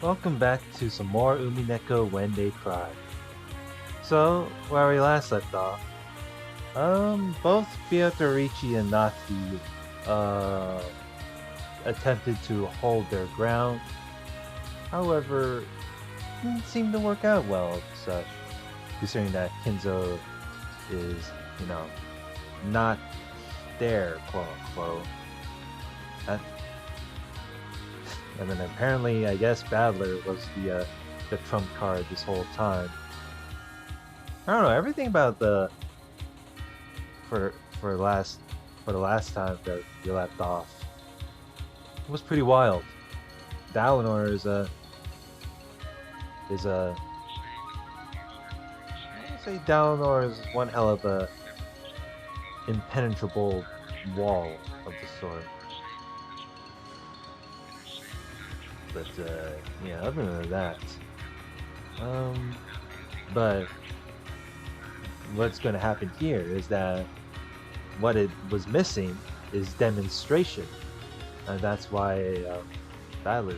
Welcome back to some more Umineko When They Cry. So, where we last left off, both Beatrice and Natsuki, attempted to hold their ground. However, didn't seem to work out well, such, considering that Kinzo is, not there, quote unquote. That, and then apparently, I guess Battler was the trump card this whole time. I don't know, everything about for the last time that we left off, it was pretty wild. Dalinar is I would say Dalinar is one hell of a impenetrable wall of the sort. But yeah, other than that, but what's going to happen here is that what it was missing is demonstration, and that's why Battler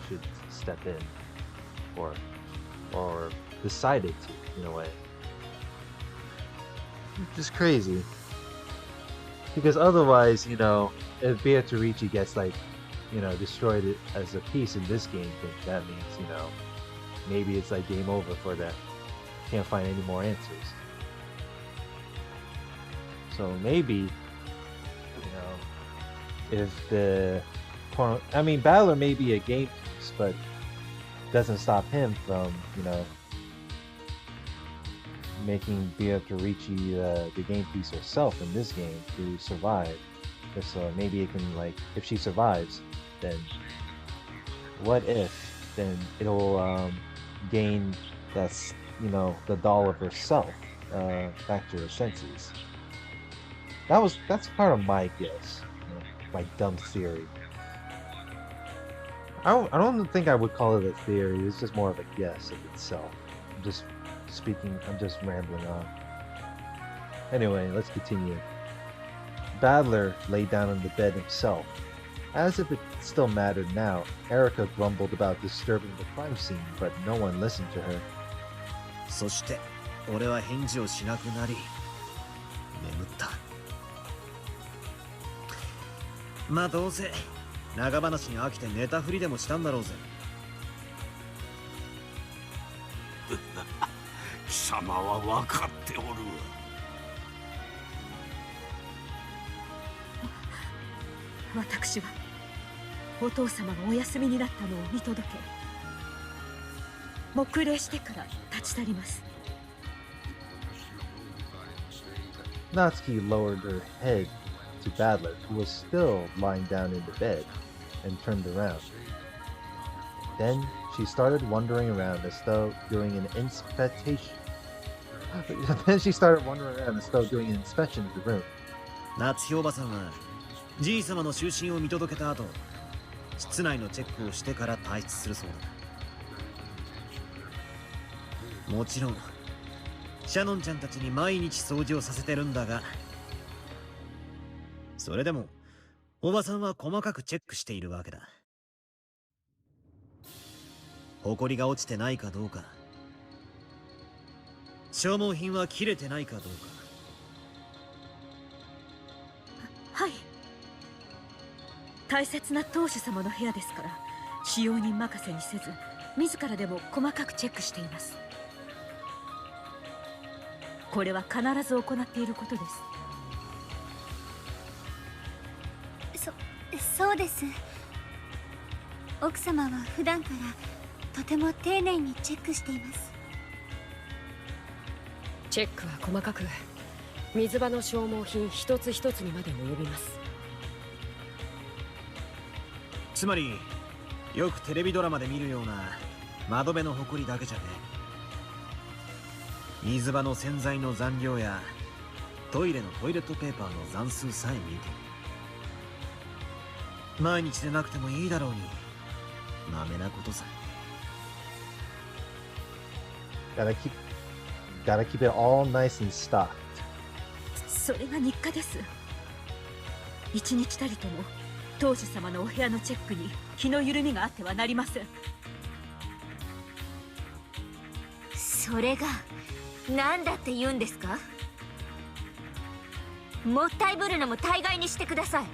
should step in, or decided to, in a way. Which is crazy, because otherwise, if Beatrice gets destroyed it as a piece in this game, then that means, maybe it's like game over for them. Can't find any more answers. So maybe, if Battler may be a game piece, but doesn't stop him from, making Beatrice the game piece herself in this game to survive. So maybe it can, if she survives, then what if then it'll gain that's the doll of herself back to her senses. That's part of my guess, my dumb theory. I don't think I would call it a theory. It's just more of a guess of itself. I'm just rambling on. Anyway, let's continue. Battler lay down on the bed himself. As if it still mattered now, Erica grumbled about disturbing the crime scene, but no one listened to her. そして、俺は返事をしなくなり、眠った。まあどうせ、長話に飽きて寝たふりでもしたんだろうぜ。貴様は分かっておる。私はお父様がお休みになったのを見届け、黙礼してから立ち去ります。Natsuki lowered her head to Battler, who was still lying down in the bed, and turned around. Then she started wandering around as though doing an inspection. Then she started wandering around as though doing an inspection of the room. 夏日おばさんはじい様の就寝を見届けた後、室内のチェックをしてから退出するそうだ。もちろんシャノンちゃんたちに毎日掃除をさせてるんだが、それでもおばさんは細かくチェックしているわけだ。埃が落ちてないかどうか、消耗品は切れてないかどうか。はい。大切な当主様の部屋ですから、使用人任せにせず、自らでも細かくチェックしています。これは必ず行っていることです。そうです。奥様は普段からとても丁寧にチェックしています。チェックは細かく、水場の消耗品一つ一つにまで及びます。つまりよくテレビドラマで見るような窓辺の埃だけじゃねえ。水場の洗剤の残量やトイレのトイレットペーパーの残数さえ見てる。毎日でなくてもいいだろうに、まめなことさ。Gotta keep it all nice and stocked. それが日課です。一日たりとも当主様のお部屋のチェックに気の緩みがあってはなりません。それが何だって言うんですか？もったいぶるのも大概にしてください。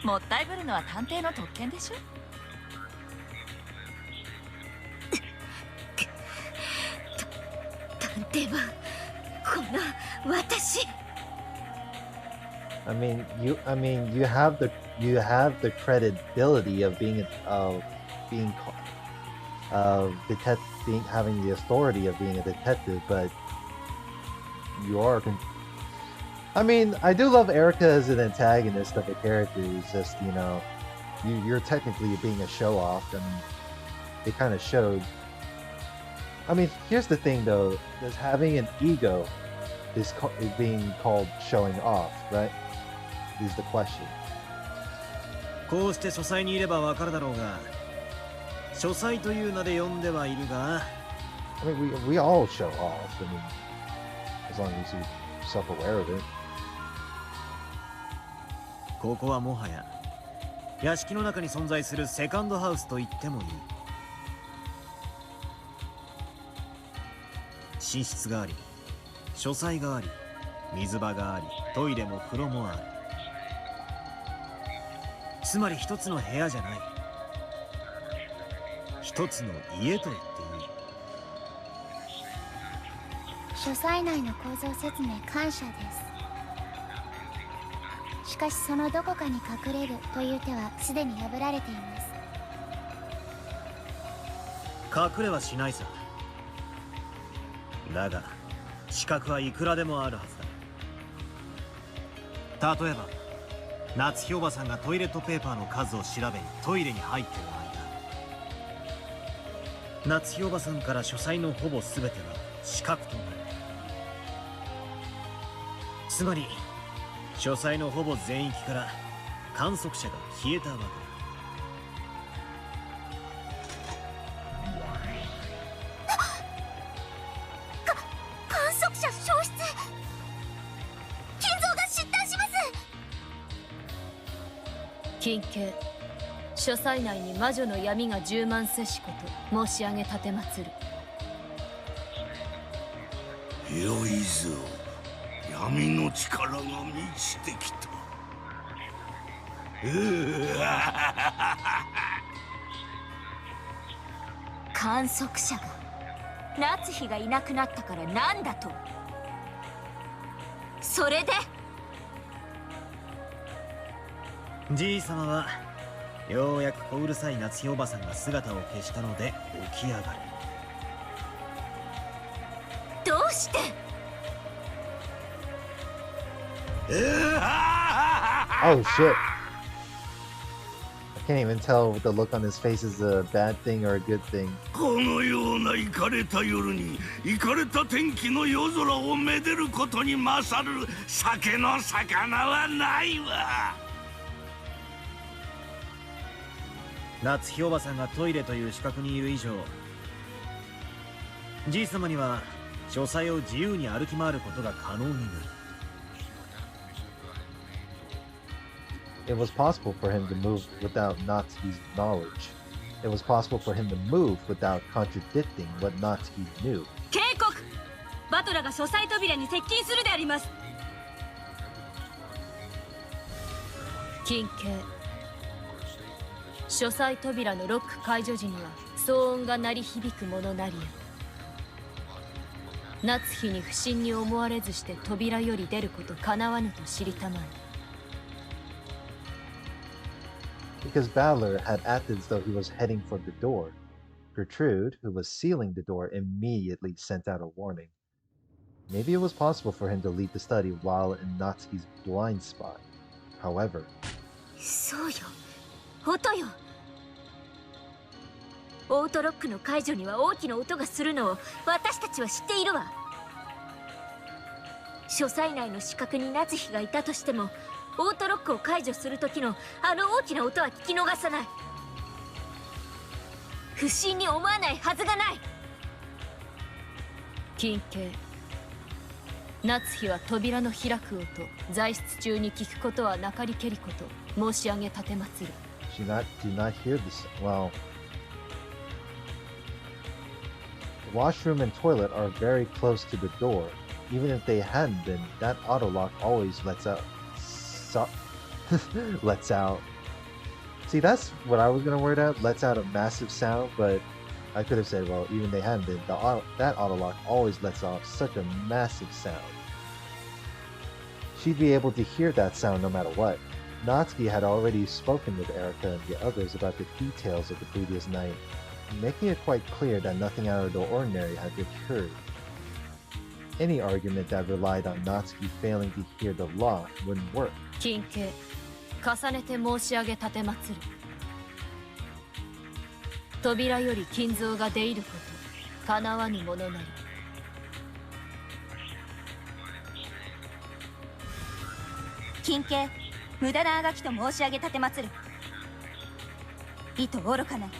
もったいぶるのは探偵の特権でしょ。探偵はこの私。you have the credibility of being having the authority of being a detective, but you are. I do love Erica as an antagonist of a character. It's just, you're technically being a show off, and they kind of showed. Here's the thing though: does having an ego is being called showing off, right? Is the question. こうして書斎にいればわかるだろうが、書斎という名で呼んではいるが、we all show off. As long as you're self-aware of it. ここはもはや屋敷の中に存在するセカンドハウスと言ってもいい。寝室があり、書斎があり、水場があり、トイレも風呂もある。つまり一つの部屋じゃない、一つの家と言っていい。書斎内の構造説明感謝です。しかしそのどこかに隠れるという手はすでに破られています。隠れはしないさ。だが資格はいくらでもあるはずだ。例えば夏日おばさんがトイレットペーパーの数を調べにトイレに入っている間、夏日おばさんから書斎のほぼ全てが資格となる。つまり書斎のほぼ全域から観測者が消えたわけだ。観測者消失。金蔵が失態します。近景、書斎内に魔女の闇が充満せしこと申し上げ立てまつる。よいぞ、闇の力が満ちてきた。観測者が夏日がいなくなったからなんだと。それでじいさまはようやく小うるさい夏日おばさんが姿を消したので起き上がる。どうしてOh shit. I can't even tell if the look on his face is a bad thing or a good thing. このようなイカれた夜にイカれた天気の夜空をめでることに勝る酒の魚はないわ。夏日おばさんがトイレという資格にいる以上、じいさまには書斎を自由に歩き回ることが可能になる。It was possible for him to move without Natsuki's knowledge. It was possible for him to move without contradicting what Natsuki knew. 警告！バトラが書斎扉に接近するであります。近景、書斎扉のロック解除時には騒音が鳴り響くものなりや。夏日に不審に思われずして扉より出ることかなわぬと知りたまえ。Because Balor had acted as though he was heading for the door. Gertrude, who was sealing the door, immediately sent out a warning. Maybe it was possible for him to leave the study while in Natsuki's blind spot. However, そうよ、音よ。オートロックの解除には大きな音がするのを私たちは知っているわ。書斎内の死角に夏日がいたとしても、オートロックを解除する時のあの大きな音は聞き逃さない。不審に思わないはずがない。近景、夏日は扉の開く音、在室中に聞くことはなかりけりこと申し上げ立てまつる。do not hear this. Well, washroom and toilet are very close to the door. Even if they hadn't been, that auto lock always lets out. Lets out. See, that's what I was gonna word out. Lets out a massive sound, but I could have said, well, even they hadn't been. That auto lock always lets off such a massive sound. She'd be able to hear that sound no matter what. Natsuki had already spoken with Erika and the others about the details of the previous night, making it quite clear that nothing out of the ordinary had occurred. Any argument that relied on Natsuki failing to hear the lock wouldn't work. 金慶重ねて申し上げ奉る。扉より金蔵が出入ること叶わぬものなり。金慶、無駄なあがきと申し上げ奉る。意図愚かなり。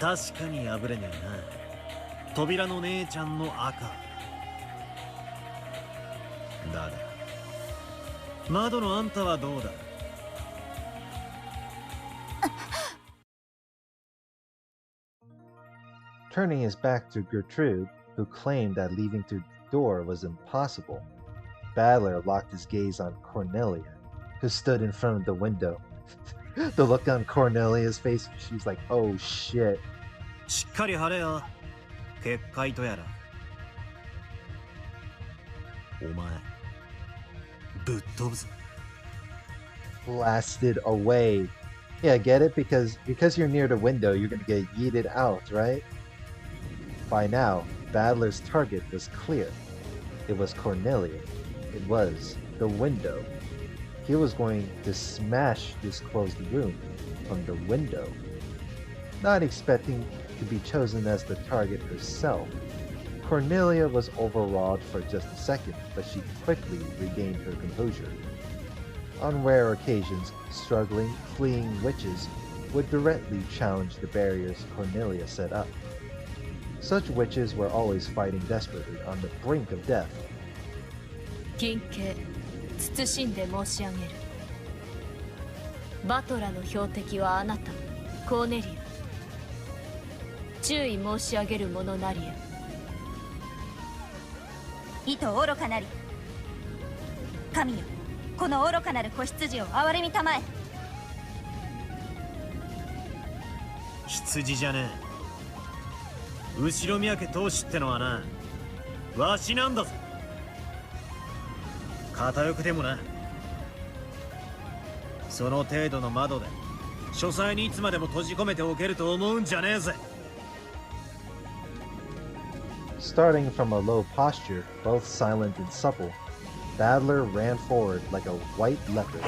確かに破れねえな。扉の姉ちゃんの赤だが、窓のあんたはどうだ。Turning his back to Gertrude, who claimed that leaving through the door was impossible, Badler locked his gaze on Cornelia, who stood in front of the window. The look on Cornelia's face, she's like, oh shit. しっかり張れよ。結界とやら。お前、ぶっ飛ぶぞ。Blasted away. Yeah, get it? Because you're near the window, you're gonna get yeeted out, right? By now, Badler's target was clear. It was Cornelia. It was the window. He was going to smash this closed room from the window. Not expecting to be chosen as the target herself, Cornelia was overawed for just a second, but she quickly regained her composure. On rare occasions, struggling, fleeing witches would directly challenge the barriers Cornelia set up. Such witches were always fighting desperately on the brink of death. 金慶慎んで申し上げる。バトラの標的はあなた、コーネリア。注意申し上げるものなりや。意図愚かなり。神よ、この愚かなる子羊を憐れみたまえ。羊じゃねえ。後ろ宮家当主ってのはな、わしなんだぞ。片翼でもな。その程度の窓で書斎にいつまでも閉じ込めておけると思うんじゃねえぜ。Starting from a low posture, both silent and supple, Badler ran forward like a white leopard.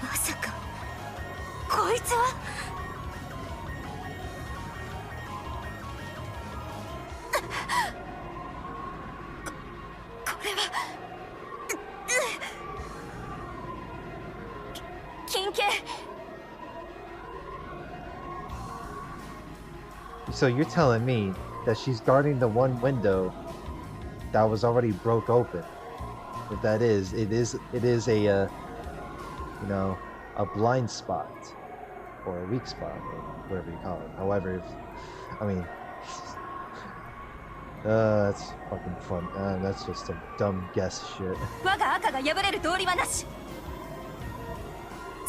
まさか、こいつは。これは。金慶。So you're telling me that she's guarding the one window that was already broke open? If that is, it is a a blind spot or a weak spot or whatever you call it. However, that's fucking fun. That's just some dumb guess shit. 我が赤が破れる道理はなし。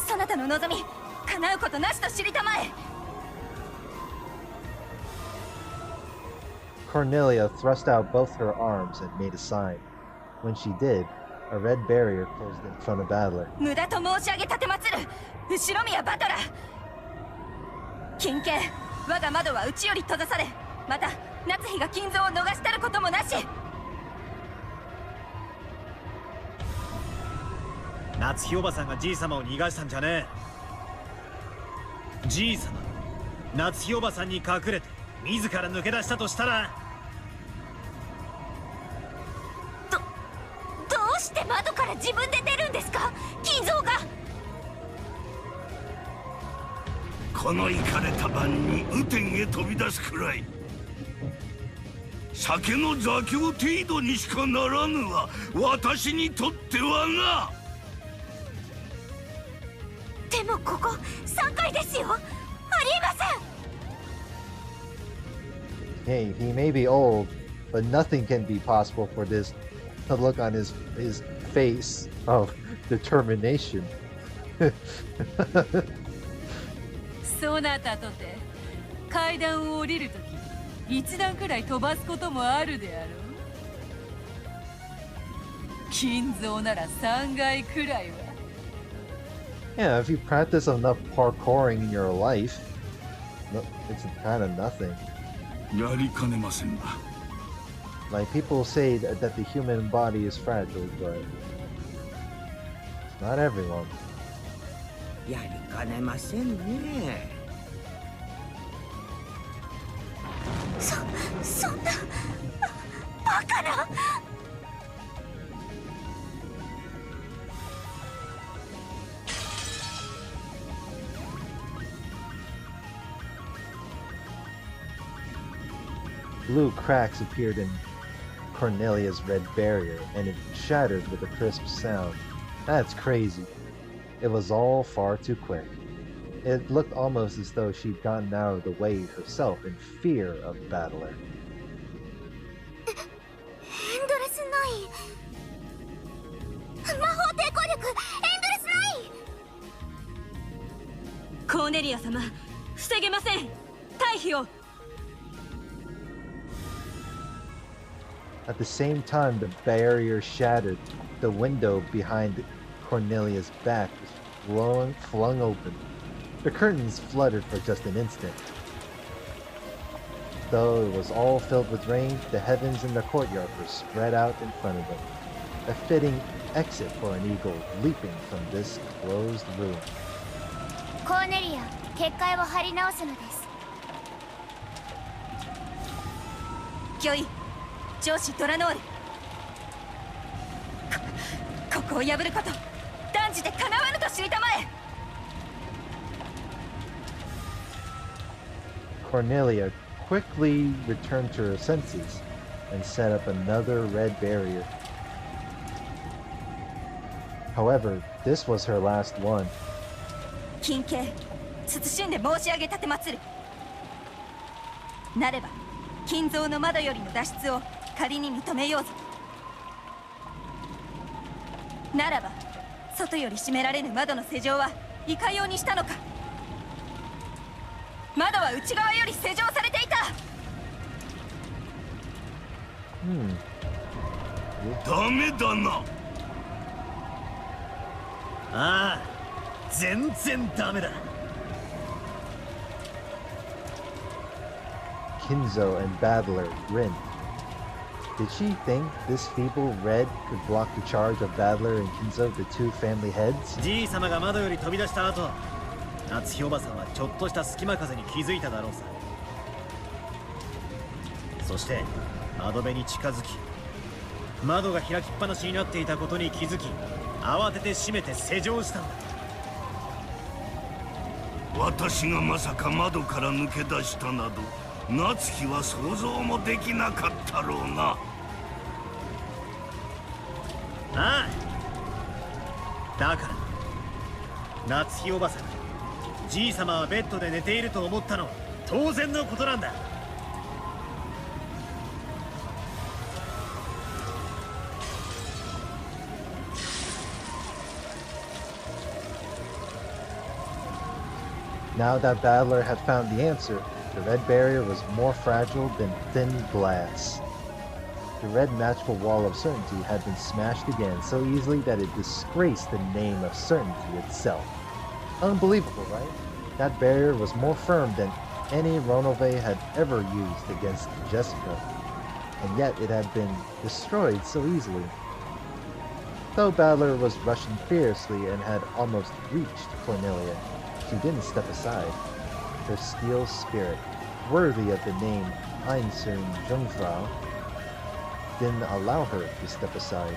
そなたの望み叶うことなしと知りたまえ。Cornelia thrust out both her arms and made a sign. When she did, a red barrier closed in front of Badler. 無駄と申し上げ奉る後ろ宮バトラ。金慶、我が窓は内より閉ざされ、また夏日が金蔵を逃したることもなし。夏日おばさんがじい様を逃がしたんじゃねえ。じい様、夏日おばさんに隠れて自ら抜け出したとしたら。どうして窓から自分で出るんですか、金蔵が。このイカれた晩に雨天へ飛び出すくらい酒の座興程度にしかならぬわ、私にとってはな。ここ3階ですよ。ありえません。 Hey, he may be old, but nothing can be possible for this. The look on his face of determination. そなたとて階段を降りるとき一段くらい飛ばすこともあるであろう。金蔵なら3階くらいは。Yeah, if you practice enough parkouring in your life, it's kind of nothing. やりかねませんな。 Like, people say that the human body is fragile, but it's not everyone. やりかねませんね。そんなバカな。 Blue cracks appeared in Cornelia's red barrier, and it shattered with a crisp sound. That's crazy. It was all far too quick. It looked almost as though she'd gotten out of the way herself in fear of Battler. エンドレスナイン。魔法抵抗力エンドレスナイン。コーネリア様、防げません。退避を。 At the same time, the barrier shattered. The window behind Cornelia's back was flung open. The curtains fluttered for just an instant. Though it was all filled with rain, the heavens in the courtyard were spread out in front of them. A fitting exit for an eagle leaping from this closed room. コーネリア、結界を張り直すのです。御意、上司ドラノール。ここを破ること、断じて叶わぬと知りたまえ。 Cornelia quickly returned to her senses and set up another red barrier. However, this was her last one. 金系、慎んで申し上げ立てまつる。なれば、金蔵の窓よりの脱出を仮に認めようぞ。ならば、外より閉められぬ窓の施錠はいかようにしたのか。窓は内側より施錠されていた。ダメだな。ああ、全然ダメだ。 Kinzo and Battler grinned. Did she think this feeble red could block the charge of Battler and Kinzo, the two family heads? じい様が窓より飛び出した後、夏日おばさんはちょっとした隙間風に気づいただろうさ。そして窓辺に近づき、窓が開きっぱなしになっていたことに気づき、慌てて閉めて施錠したんだ。私がまさか窓から抜け出したなど、夏日は想像もできなかったろうな。ああ、だから夏日おばさん、じい様はベッドで寝ていると思ったのは当然のことなんだ。Now that Battler had found the answer, the red barrier was more fragile than thin glass. The red magical wall of certainty had been smashed again so easily that it disgraced the name of certainty itself. Unbelievable, right? That barrier was more firm than any Ronove had ever used against Jessica, and yet it had been destroyed so easily. Though Battler was rushing fiercely and had almost reached Cornelia, she didn't step aside. Her steel spirit, worthy of the name Einzern Jungfrau, didn't allow her to step aside.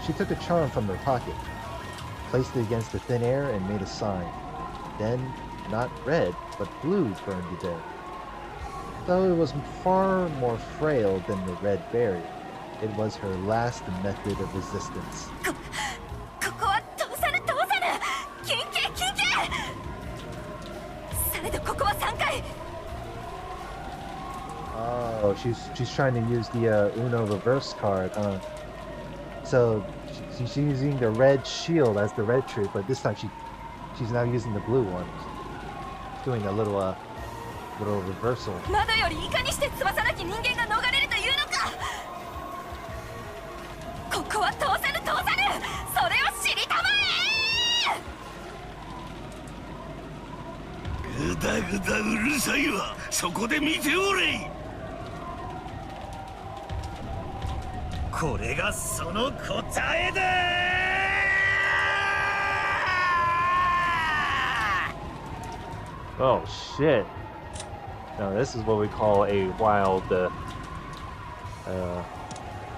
She took a charm from her pocket, placed it against the thin air, and made a sign. Then, not red, but blue burned it there. Though it was far more frail than the red barrier, it was her last method of resistance. ここは通さぬ通さぬ。金系金 Oh, she's trying to use the Uno reverse card, huh? So she's using the red shield as the red troop, but this time she's now using the blue one. She's doing a little reversal. 窓よりいかにして翼なき人間が逃れるというのか。ここは通さぬ通さぬ、それを知りたまえ。ぐだぐだうるさいわ。そこで見ておれ。これがその答えだ。Oh shit! Now this is what we call a wild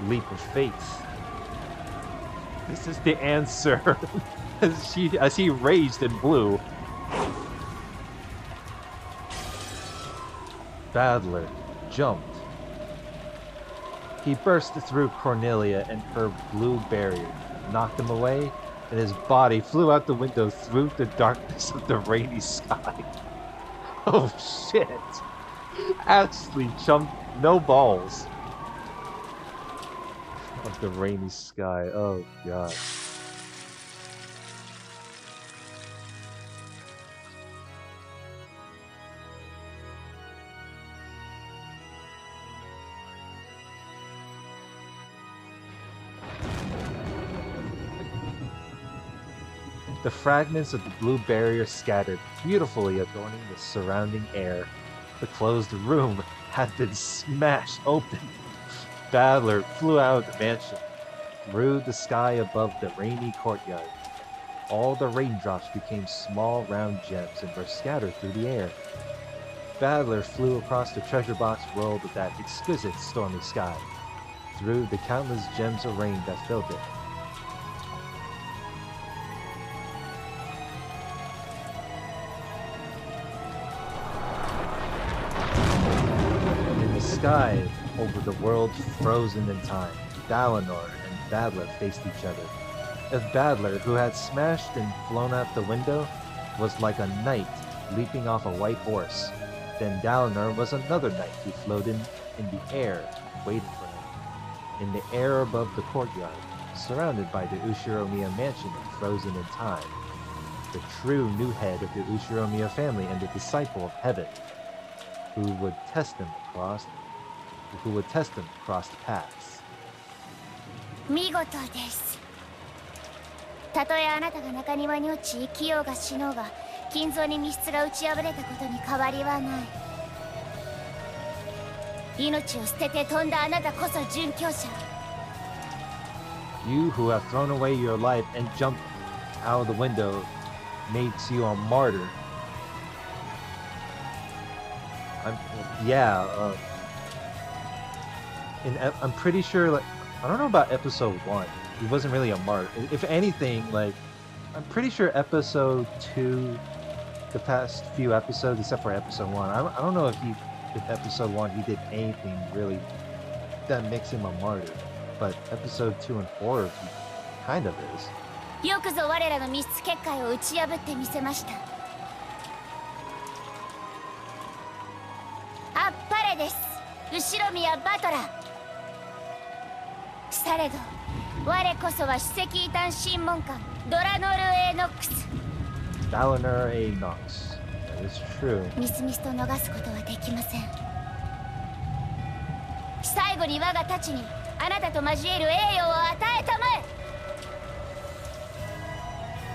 leap of faith. This is the answer. as he raged in blue. Badler jumped. He burst through Cornelia and her blue barrier, knocked him away, and his body flew out the window through the darkness of the rainy sky. Oh shit! Actually jumped no balls of the rainy sky. Oh god. The fragments of the blue barrier scattered, beautifully adorning the surrounding air. The closed room had been smashed open. Badler flew out of the mansion, through the sky above the rainy courtyard. All the raindrops became small round gems and were scattered through the air. Badler flew across the treasure box world of that exquisite stormy sky, through the countless gems of rain that filled it. Sky over the world frozen in time, Dalinor and Badler faced each other. If Badler, who had smashed and flown out the window, was like a knight leaping off a white horse, then Dalinor was another knight who floated in the air, waiting for him. In the air above the courtyard, surrounded by the Ushiromiya mansion and frozen in time, the true new head of the Ushiromiya family and the disciple of heaven, who would test him across paths. 見事です。たとえあなたが中庭に落ち生きようが死のうが、金蔵に密室が打ち破れたことに変わりはない。命を捨てて飛んだあなたこそ殉教者。You who have thrown away your life and jumped out of the window makes you a martyr. I'm pretty sure, like, I don't know about episode 1. He wasn't really a martyr. If anything, like, I'm pretty sure episode 2, the past few episodes, except for episode 1, I don't know if episode 1 he did anything really that makes him a martyr. But episode 2 and 4, he kind of is. よくぞ我らの密室結界を打ち破ってみせました。あっぱれです。後ろ宮バトラー。されど我こそは首席異端審問官ドラノル・エノックス。 Dalinor A. Nox. That is true. みすみすと逃すことはできません。最後に我がたちにあなたと交える栄誉を与えたまえ。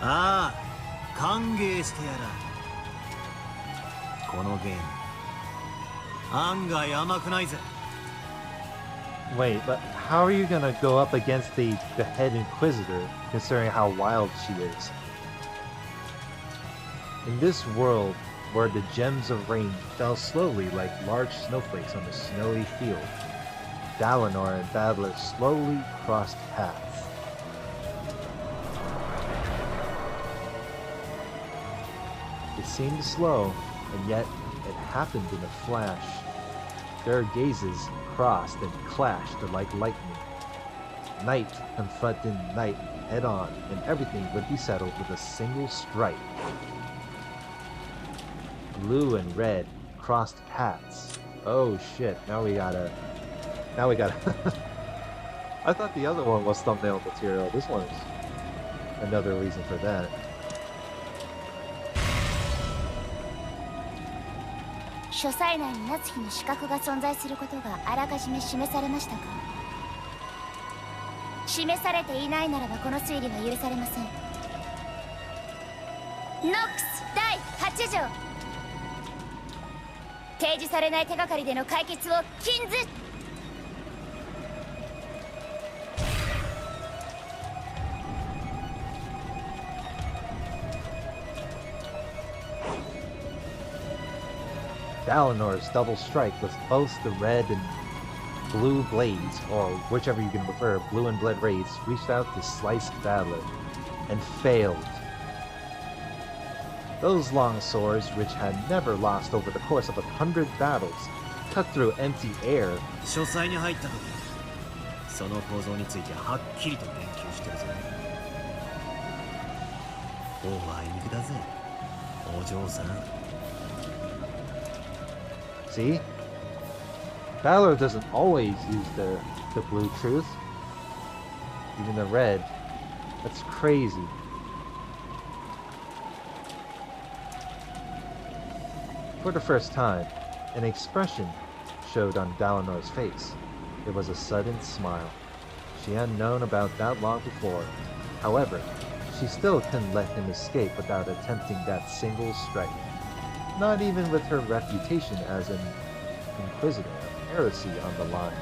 ああ、歓迎してやら。このゲーム案外甘くないぜ。 Wait, but how are you gonna go up against the head Inquisitor, considering how wild she is? In this world, where the gems of rain fell slowly like large snowflakes on a snowy field, Dalinor and Badler slowly crossed paths. It seemed slow, and yet it happened in a flash. Their gazes crossed and clashed like lightning. Night confronted night head-on, and everything would be settled with a single strike. Blue and red crossed paths Oh shit, now we gotta... I thought the other one was thumbnail material. This one's another reason for that. 書斎内に夏日の資格が存在することがあらかじめ示されましたか？示されていないならばこの推理は許されません。ノックス第8条、提示されない手がかりでの解決を禁ず。Dalinor's double strike with both the red and blue blades, or whichever you can prefer, blue and blood rays, reached out to slice Battler, and failed. Those long swords, which had never lost over the course of 100 battles, cut through empty air. 書斎に入った時、その構造についてはっきりと言及してるぜ。おあいにくだぜ、お嬢さん。See? Battler doesn't always use the blue truth. Even the red. That's crazy. For the first time, an expression showed on Dalinor's face. It was a sudden smile. She hadn't known about that long before. However, she still couldn't let him escape without attempting that single strike. Not even with her reputation as an inquisitor of heresy on the line.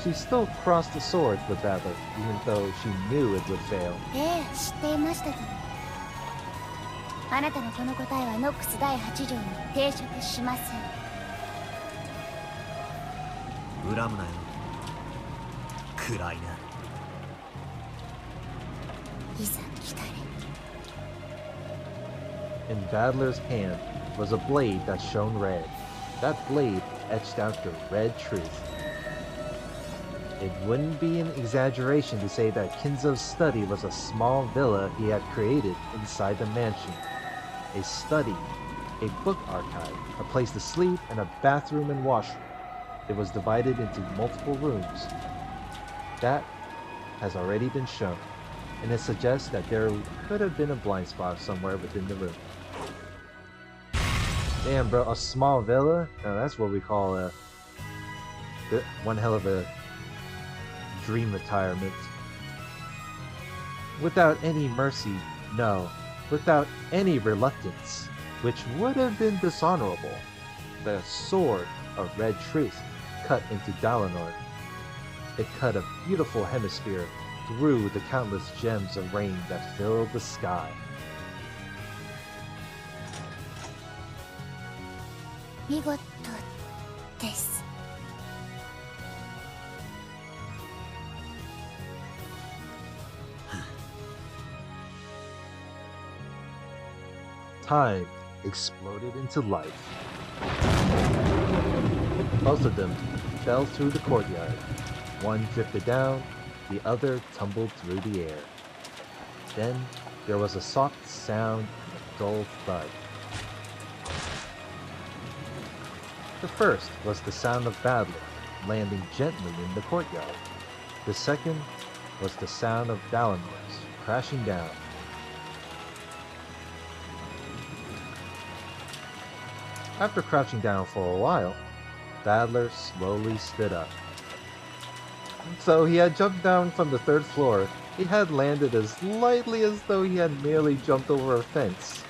She still crossed the swords with Battler, even though she knew it would fail. 知っていましたけど、あなたのこの答えはノックス第8条に抵触しません。恨むなよ、暗いな。いざ来たれ。In Battler's hand was a blade that shone red. That blade etched out the red truth. It wouldn't be an exaggeration to say that Kinzo's study was a small villa he had created inside the mansion. A study, a book archive, a place to sleep, and a bathroom and washroom. It was divided into multiple rooms. That has already been shown, and it suggests that there could have been a blind spot somewhere within the room. Damn, bro, a small villa? Now that's what we call one hell of a dream retirement. Without any mercy, no. Without any reluctance, which would have been dishonorable, the sword of red truth cut into Dalinor. It cut a beautiful hemisphere through the countless gems of rain that filled the sky. 見事です。Time exploded into life. Both of them fell through the courtyard. One drifted down, the other tumbled through the air. Then there was a soft sound and a dull thud. The first was the sound of Battler landing gently in the courtyard. The second was the sound of Dalinor's crashing down. After crouching down for a while, Battler slowly stood up. So he had jumped down from the third floor. He had landed as lightly as though he had merely jumped over a fence.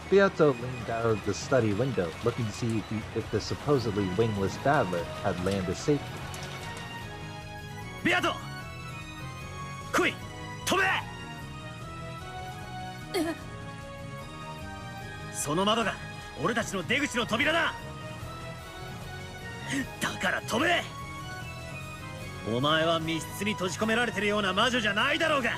Beato leaned out of the study window, looking to see if the supposedly wingless Battler had landed safely. Beato! 来い! 飛べ! その窓が俺たちの出口の扉だ。だから飛べ。お前は密室に閉じ込められてるような魔女じゃないだろうが。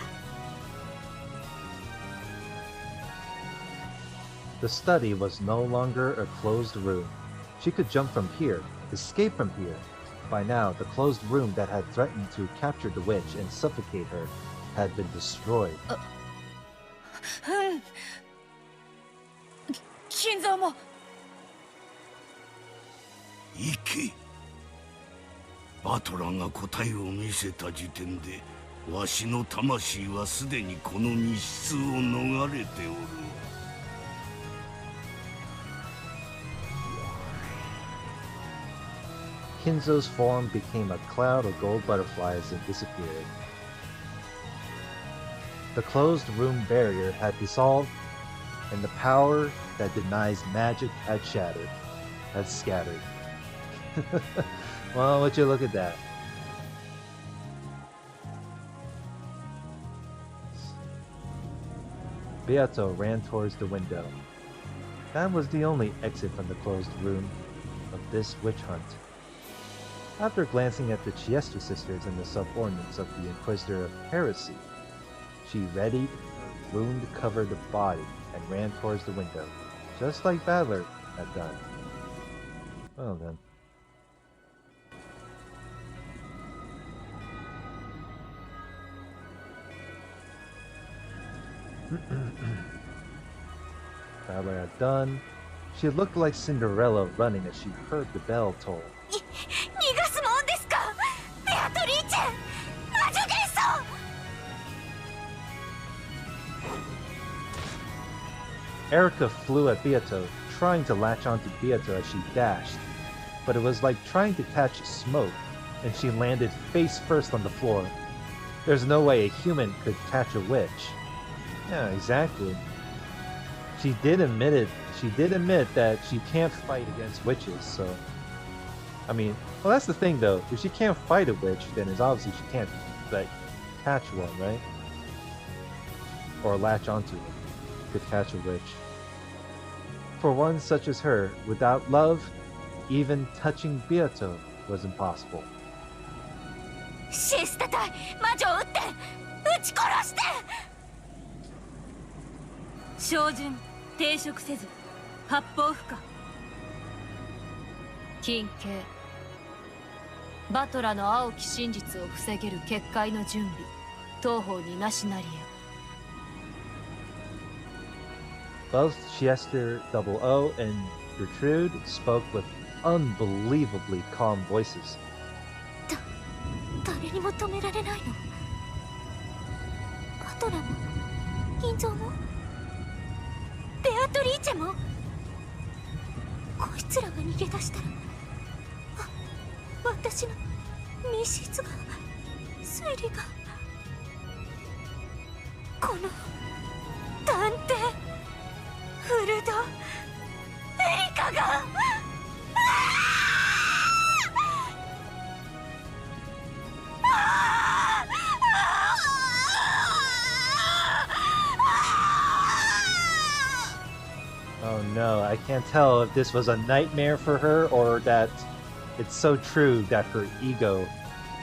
The study was no longer a closed room. She could jump from here, escape from here. By now, the closed room that had threatened to capture the witch and suffocate her had been destroyed. 金蔵も。行け。バトラが答えを見せた時点でわしの魂はすでにこの密室を逃れておる。Kinzo's form became a cloud of gold butterflies and disappeared. The closed room barrier had dissolved, and the power that denies magic had shattered, had scattered. Well, would you look at that? Beato ran towards the window. That was the only exit from the closed room of this witch hunt. After glancing at the Chiester sisters and the subordinates of the Inquisitor of Heresy, she readied her wound-covered body and ran towards the window, just like Badler had done. Well then. Badler had done. She looked like Cinderella running as she heard the bell toll. 逃がすもんですか、ベアトリーチェ、魔女元素。Erica flew at Beato, trying to latch onto Beato as she dashed, but it was like trying to catch smoke, and she landed face first on the floor. There's no way a human could catch a witch. Yeah, exactly. She did admit that she can't fight against witches, so... I mean, well, that's the thing, though. If she can't fight a witch, then it's obviously she can't, like, catch one, right? Or latch onto it. Could catch a witch. For one such as her, without love, even touching Beato was impossible. シスタ隊、魔女を撃って、撃ち殺して。照準抵触せず八方不可。近景バトラの青き真実を防げる結界の準備、当方になしなりよ。Both Chiester Double O and Gertrude spoke with unbelievably calm voices. 誰にも止められないの。バトラも、金蔵も、ベアトリーチェも。こいつらが逃げ出したら、私の密室が、推理が、この探偵フルドエリカが。Oh no, I can't tell if this was a nightmare for her or that it's so true that her ego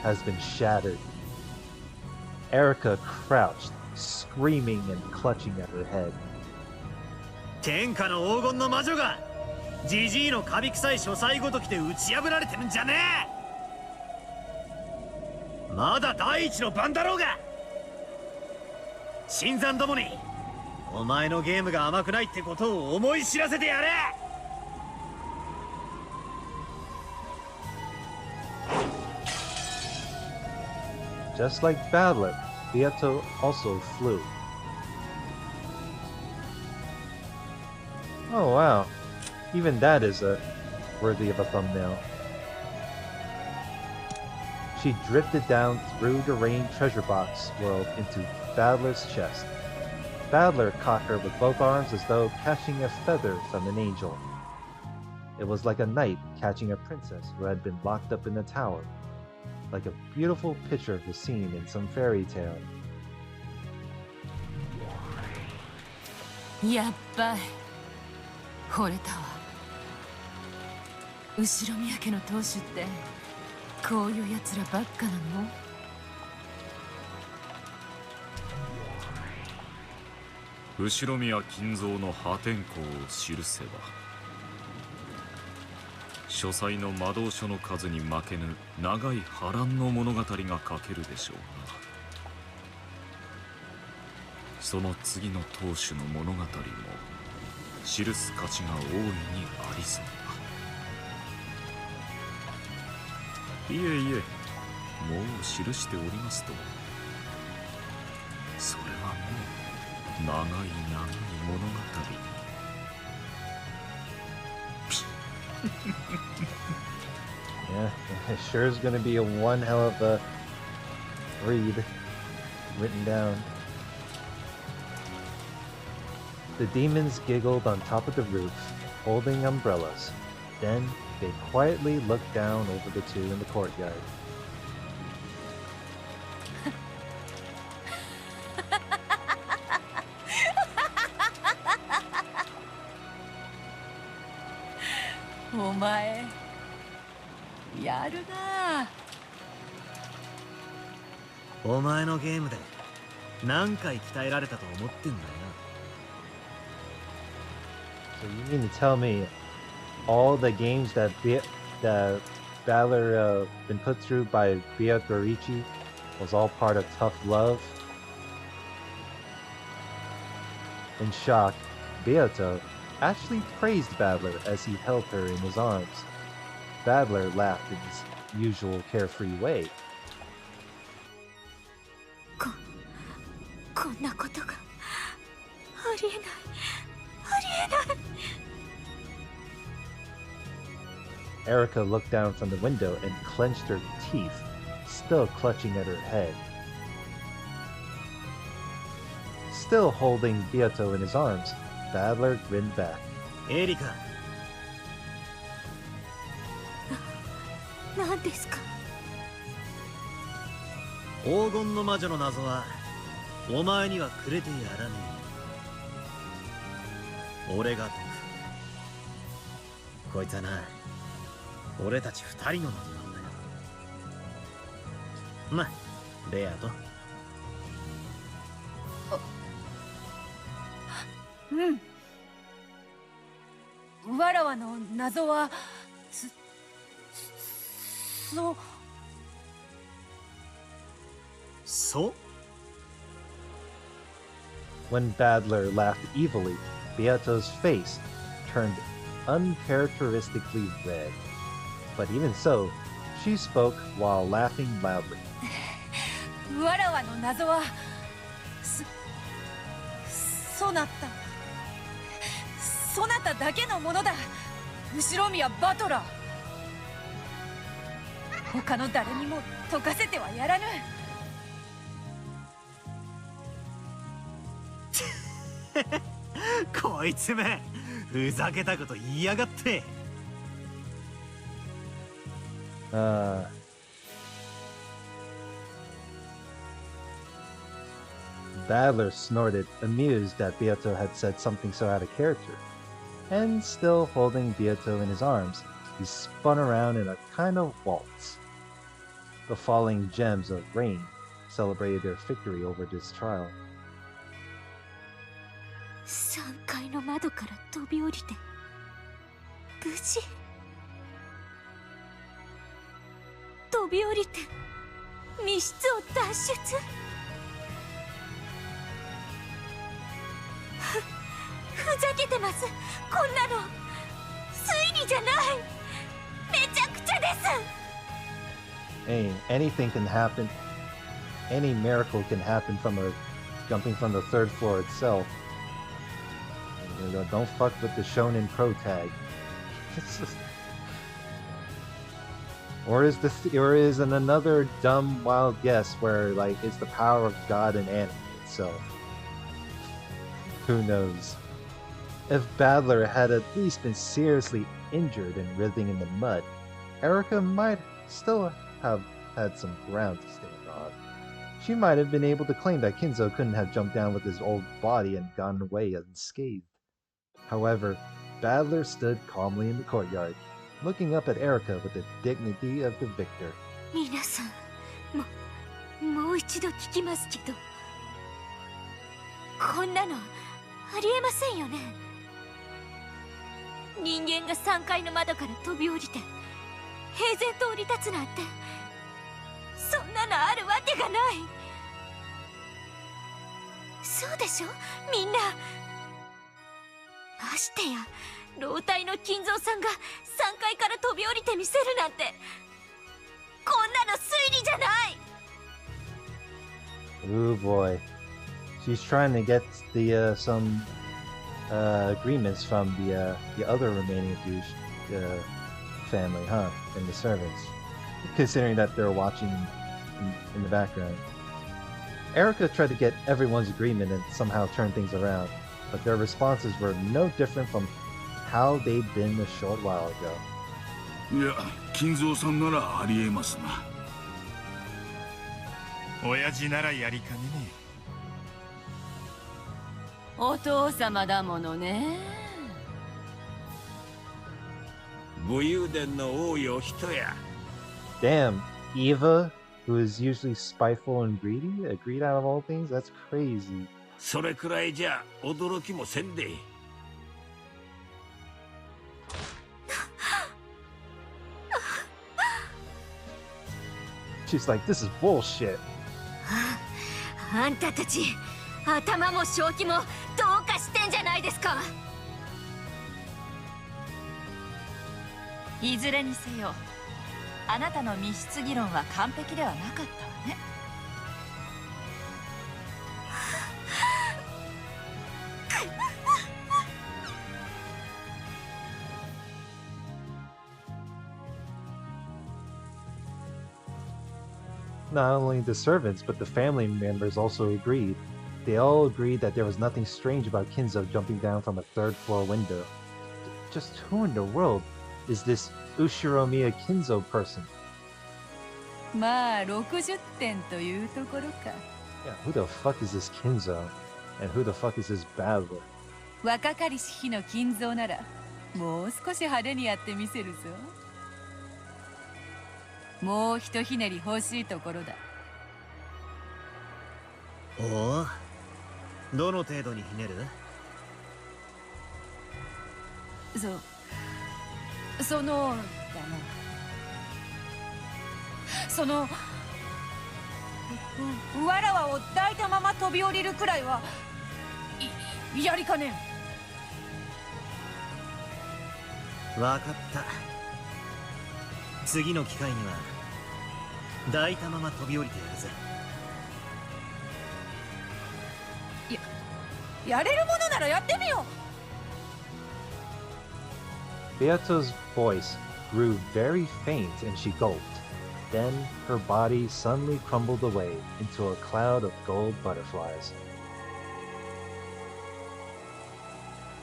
has been shattered. Erica crouched, screaming and clutching at her head. 天下の黄金の魔女がジジイのカビ臭い書斎ごときで打ち破られてるんじゃねえ。まだ第一の番だろうが。新参どもにお前のゲームが甘くないってことを思い知らせてやれ。Just like Badler, Beato also flew. Oh wow, even that is worthy of a thumbnail. She drifted down through the rain treasure box world into Badler's chest. Badler caught her with both arms as though catching a feather from an angel. It was like a knight catching a princess who had been locked up in a tower, like a beautiful picture of the scene in some fairy tale. やっばい惚れたわ。後ろ宮家の当主ってこういうやつらばっかなの？後宮金蔵の破天荒を記せば書斎の魔導書の数に負けぬ長い波乱の物語が書けるでしょうな。その次の当主の物語も記す価値が大いにありそうだ。いえいえ、もう記しておりますと。それはもう長い長い物語。Yeah, it sure is gonna be a one hell of a read written down. The demons giggled on top of the roof, holding umbrellas. Then they quietly looked down over the two in the courtyard. Omae, やるな。お前のゲームで何回鍛えられたと思ってんだよ。 So you mean to tell me all the games that Valor been put through by Beatrice was all part of tough love? In shock, Beato actually praised Badler as he held her in his arms. Badler laughed in his usual carefree way. こんなことがありえないありえない。 Erica looked down from the window and clenched her teeth, still clutching at her head. Still holding Beato in his arms, Badler grinned back. エリカ、何ですか？黄金の魔女の謎はお前にはくれてやらねえ。俺が解く。こいつはな、俺たち二人の謎なんだよ。まあ、ベアと。うん。わらわの謎はそう。 When Badler laughed evilly, Beato's face turned uncharacteristically red. But even so, she spoke while laughing loudly. わらわの謎はそなただけのものだ。後ろ宮バトラー、他の誰にも解かせてはやらぬ。こいつめ、ふざけたこと言いやがって。Badler snorted, amused that Beato had said something so out of character. And still holding Beato in his arms, he spun around in a kind of waltz. The falling gems of rain celebrated their victory over this trial. 3階の窓から飛び降りて無事飛び降りて密室を脱出。ふざけてます。こんなの推理じゃない。めちゃくちゃです。 Hey, anything can happen. Any miracle can happen from jumping from the third floor itself. Don't fuck with the Shonen Pro tag. Or is it another dumb wild guess where like it's the power of God and anime itself? Who knows? If Badler had at least been seriously injured and writhing in the mud, Erica might still have had some ground to stand on. She might have been able to claim that Kinzo couldn't have jumped down with his old body and gotten away unscathed. However, Badler stood calmly in the courtyard, looking up at Erica with the dignity of the victor. 皆さん、もう一度聞きますけど、こんなのありえませんよね。人間が3階の窓から飛び降りて平然と降り立つなんて、そんなのあるわけがない。そうでしょみんな。ましてや老体の金蔵さんが3階から飛び降りてみせるなんて、こんなの推理じゃない。 Oh boy. She's trying to get the some agreements from the other remaining family, huh? And the servants. Considering that they're watching in the background. Erica tried to get everyone's agreement and somehow turn things around, but their responses were no different from how they'd been a short while ago. いや、金蔵さんならありえますな。親父ならやりかねねえ。お父様だものね。武勇伝の王よ人や。Damn, Eva, who is usually spiteful and greedy, a greed out of all things? That's crazy. それくらいじゃ驚きもせんで。She's like, this is bullshit. あんたたち頭も正気もどうかしてんじゃないですか。いずれにせよ、あなたの密室議論は完璧ではなかったわね。Not only the servants, but the family members also agreed. They all agreed that there was nothing strange about Kinzo jumping down from a third-floor window. Just who in the world is this Ushiromiya Kinzo person? まあ60点というところか。Yeah, who the fuck is this Kinzo? And who the fuck is this battler? 若かりし日の金蔵ならもう少し派手にやってみせるぞ。もうひとひねり欲しいところだ。おお、どの程度にひねる？そのわらわを抱いたまま飛び降りるくらいはやりかねん。わかった。次の機会には抱いたまま飛び降りてやるぜ。やれるものならやってみよう。Beato's voice grew very faint and she gulped. Then her body suddenly crumbled away into a cloud of gold butterflies.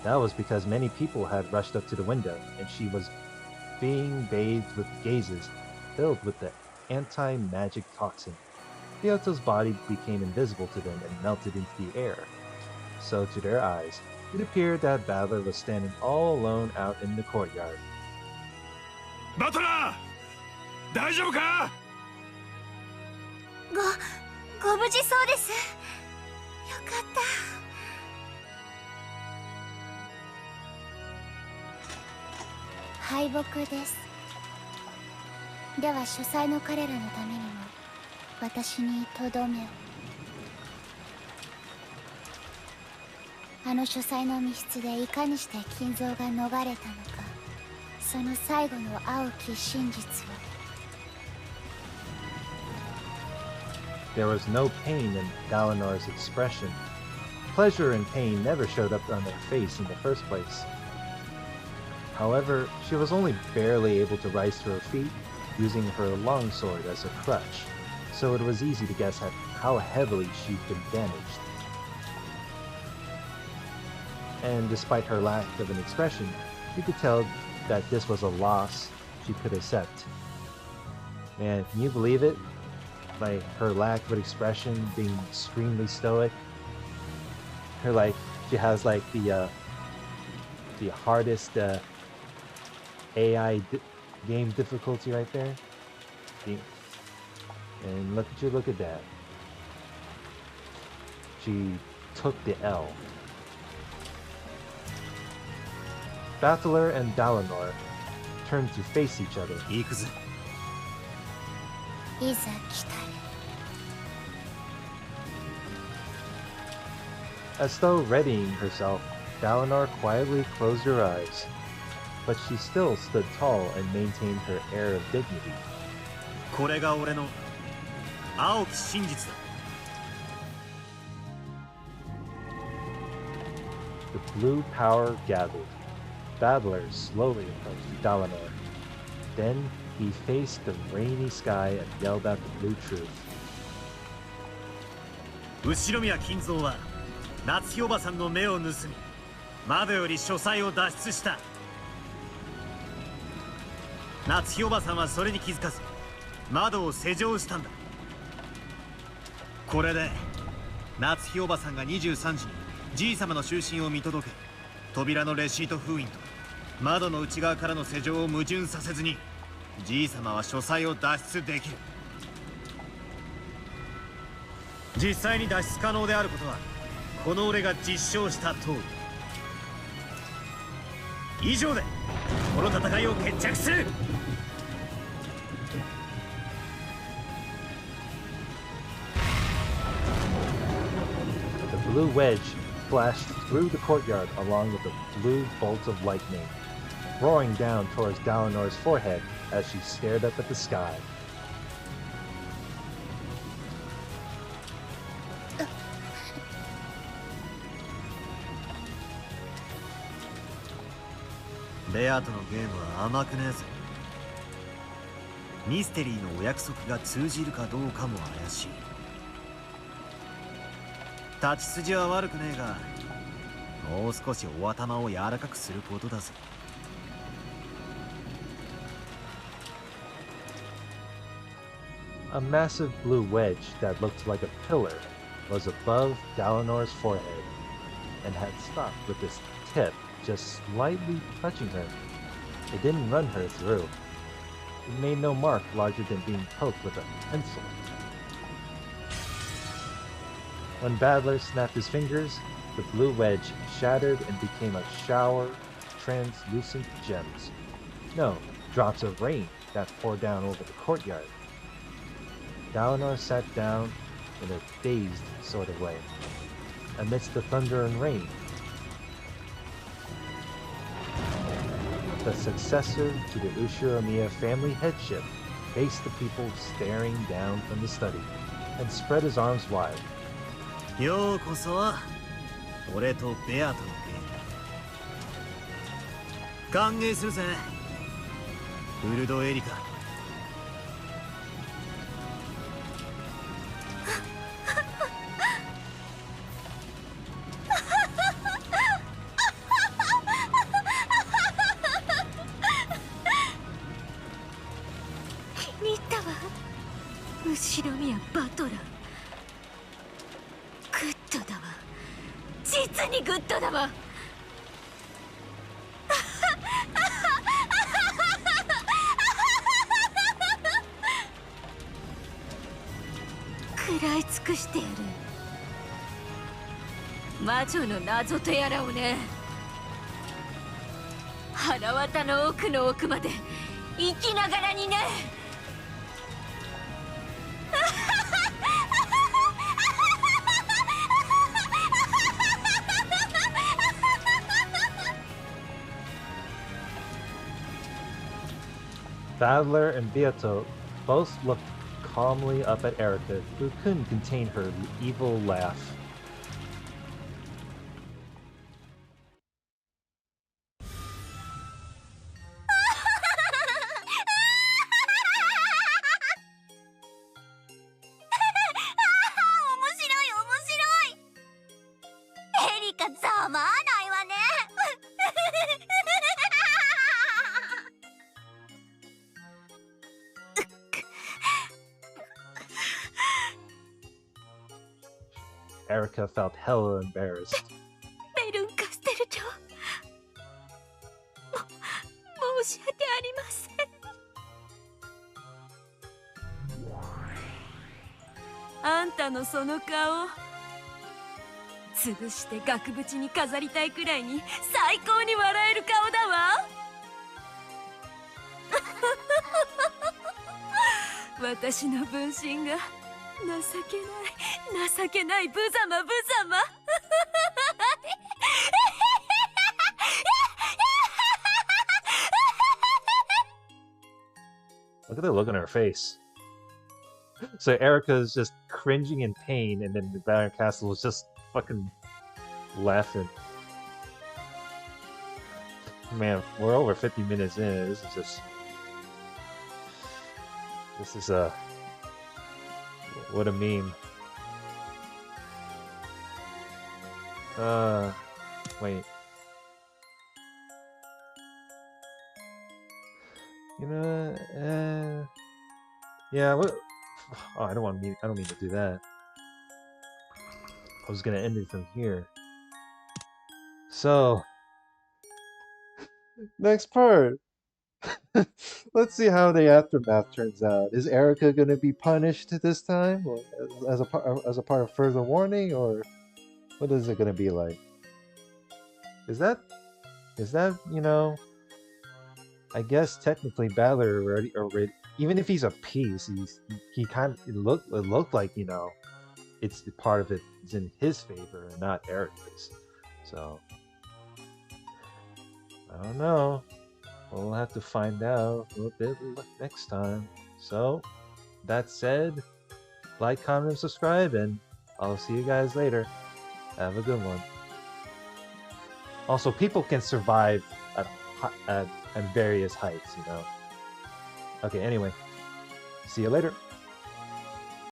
That was because many people had rushed up to the window and she was being bathed with gazes filled with the anti-magic toxin. Beato's body became invisible to them and melted into the air. So to their eyes, it appeared that Battler was standing all alone out in the courtyard. Battler! 大丈夫か？ご無事そうです。よかった。敗北です。では書斎の彼らのためにも私にとどめを。あの書斎の密室でいかにして金蔵が逃れたのか、その最後の青き真実を。There was no pain in Dalinor's expression. Pleasure and pain never showed up on her face in the first place. However, she was only barely able to rise to her feet, using her longsword as a crutch, so it was easy to guess at how heavily she'd been damaged. And despite her lack of an expression, you could tell that this was a loss she could accept. Man, can you believe it? Like, her lack of expression, being extremely stoic. She has like the hardest AI game difficulty right there. And look at that. She took the L. Battler and Dalinor turned to face each other. 行くぜ。いざ来た As though readying herself, Dalinar quietly closed her eyes, but she still stood tall and maintained her air of dignity. これが俺の青き真実だ。The blue power gathered. Battler slowly approached Dalinar. Then he faced the rainy sky and yelled out the blue truth. 後宮金蔵は夏日おばさんの目を盗み、窓より書斎を脱出した。夏日おばさんはそれに気づかず窓を施錠したんだ。これで夏日おばさんが23時にじい様の就寝を見届け、扉のレシート封印と窓の内側からの施錠を矛盾させずに、じい様は書斎を脱出できる。実際に脱出可能であることはこの俺が実証した通り。以上でこの戦いを決着する。The blue wedge flashed through the courtyard along with a blue bolt of lightning, roaring down towards Dalinar's forehead as she stared up at the sky. Beatrice のゲームは甘くねえぜ。ミステリーのお約束が通じるかどうかも怪しい。立ち筋は悪くねえが、もう少しお頭を柔らかくすることだぜ。A massive blue wedge that looked like a pillar was above Dalinar's forehead and had stopped with its tip just slightly touching her. It didn't run her through. It made no mark larger than being poked with a pencil. When Badler snapped his fingers, the blue wedge shattered and became a shower of translucent gems. No, drops of rain that poured down over the courtyard. Dalinar sat down in a dazed sort of way, amidst the thunder and rain. The successor to the Ushiramiya family headship faced the people staring down from the study and spread his arms wide. ようこそ俺とベアとのゲーム。歓迎するぜウルドエリカ。後宮バトラー、グッドだわ。実にグッドだわ。食らい尽くしてやる。魔女の謎とやらをね。腹渡の奥の奥まで生きながらにね。Badler and Beato both looked calmly up at Erica, who couldn't contain her evil laugh. Erica felt hella embarrassed. ベルンカステル長、申し訳ありません。あんたのその顔、潰して額縁に飾りたいくらいに最高に笑える顔だわ。私の分身が情けない無様。Look at the look on her face. So Erica's just cringing in pain, and then the Baron Castle is just fucking laughing. Man, we're over 50 minutes in. This is just... This is a... What a meme. Wait. You know, yeah, what? Oh, I don't mean to do that. I was gonna end it from here. So, next part. Let's see how the aftermath turns out. Is Erica gonna be punished this time, or as a part of further warning, or what is it gonna be like? Is that you know? I guess technically Balor already even if he's a piece, he kind of it looked like, you know, it's part of it is in his favor and not Eric's. So I don't know. We'll have to find out a little bit next time. So that said, like, comment, and subscribe, and I'll see you guys later. Have a good one. Also, people can survive at various heights, you know. Okay, anyway. See you later.